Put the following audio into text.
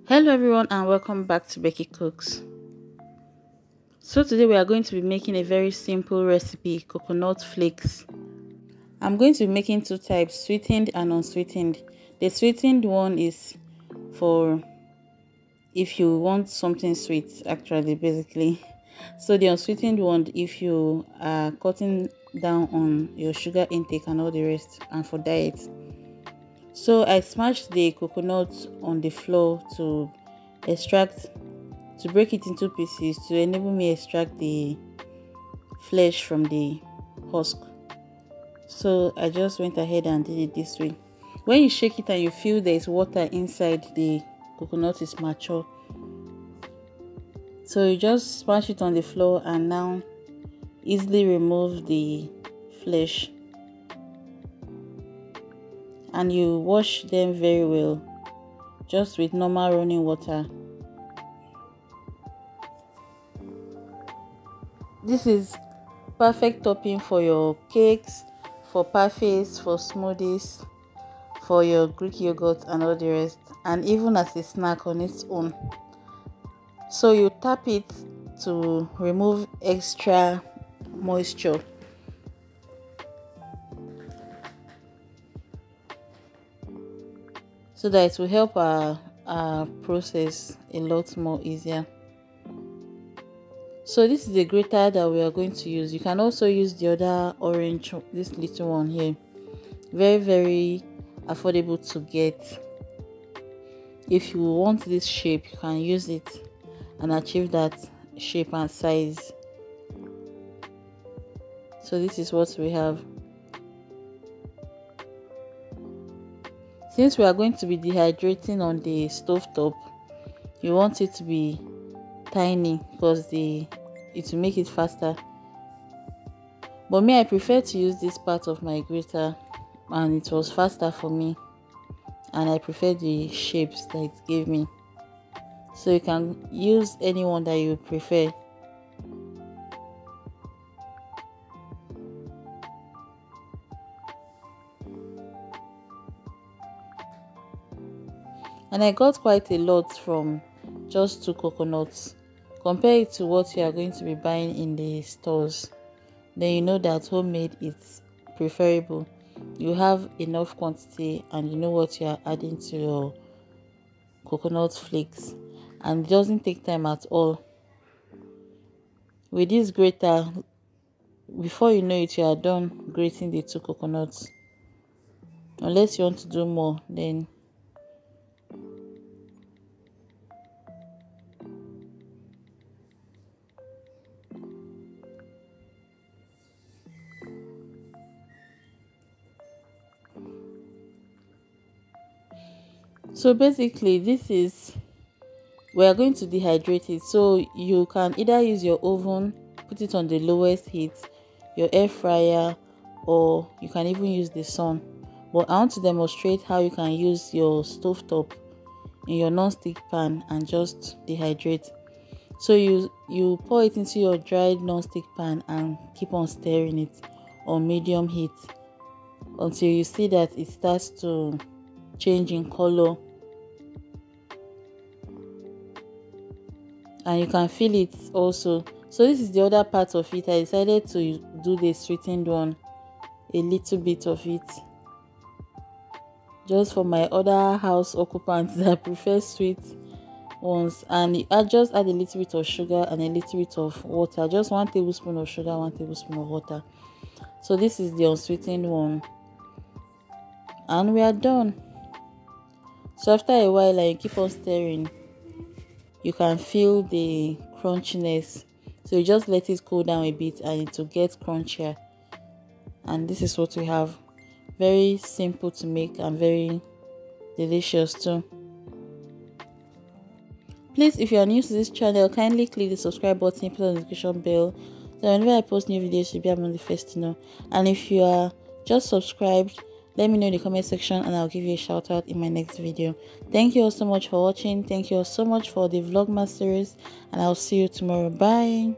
Hello everyone and welcome back to Becky Cooks. So today we are going to be making a very simple recipe, coconut flakes. I'm going to be making two types, sweetened and unsweetened. The sweetened one is for if you want something sweet, actually, basically. So the unsweetened one, if you are cutting down on your sugar intake and all the rest, and for diet. So I smashed the coconut on the floor to break it into pieces to enable me extract the flesh from the husk. So I just went ahead and did it this way. When you shake it and you feel there is water inside, the coconut is mature. So you just smash it on the floor and now easily remove the flesh. And you wash them very well, just with normal running water. This is perfect topping for your cakes, for parfaits, for smoothies, for your Greek yogurt and all the rest, and even as a snack on its own. So you tap it to remove extra moisture. So that it will help our process a lot more easier. So this is the grater that we are going to use. You can also use the other orange, this little one here. Very affordable to get. If you want this shape, you can use it and achieve that shape and size. So this is what we have. Since we are going to be dehydrating on the stove top, you want it to be tiny because it will make it faster. But me, I prefer to use this part of my grater, and it was faster for me, and I prefer the shapes that it gave me. So you can use any one that you prefer. And I got quite a lot from just 2 coconuts. Compare it to what you are going to be buying in the stores. Then you know that homemade is preferable. You have enough quantity and you know what you are adding to your coconut flakes. And it doesn't take time at all. With this grater, before you know it, you are done grating the 2 coconuts. Unless you want to do more, then so basically we are going to dehydrate it. So you can either use your oven, put it on the lowest heat, your air fryer, or you can even use the sun. But I want to demonstrate how you can use your stovetop in your non-stick pan and just dehydrate. So you pour it into your dried non-stick pan and keep on stirring it on medium heat until you see that it starts to change in color. And you can feel it also. So this is the other part of it. I decided to do the sweetened one, a little bit of it, just for my other house occupants that prefer sweet ones. And I just add a little bit of sugar and a little bit of water, just 1 tablespoon of sugar, 1 tablespoon of water. So this is the unsweetened one, and we are done. So after a while, and you keep on stirring, you can feel the crunchiness. So you just let it cool down a bit and it will get crunchier. And this is what we have. Very simple to make and very delicious too. Please, if you are new to this channel, kindly click the subscribe button, put on the notification bell, so whenever I post new videos, you'll be among the first to know. And if you are just subscribed, let me know in the comment section and I'll give you a shout out in my next video. Thank you all so much for watching. Thank you all so much for the Vlogmas series, and I'll see you tomorrow. Bye.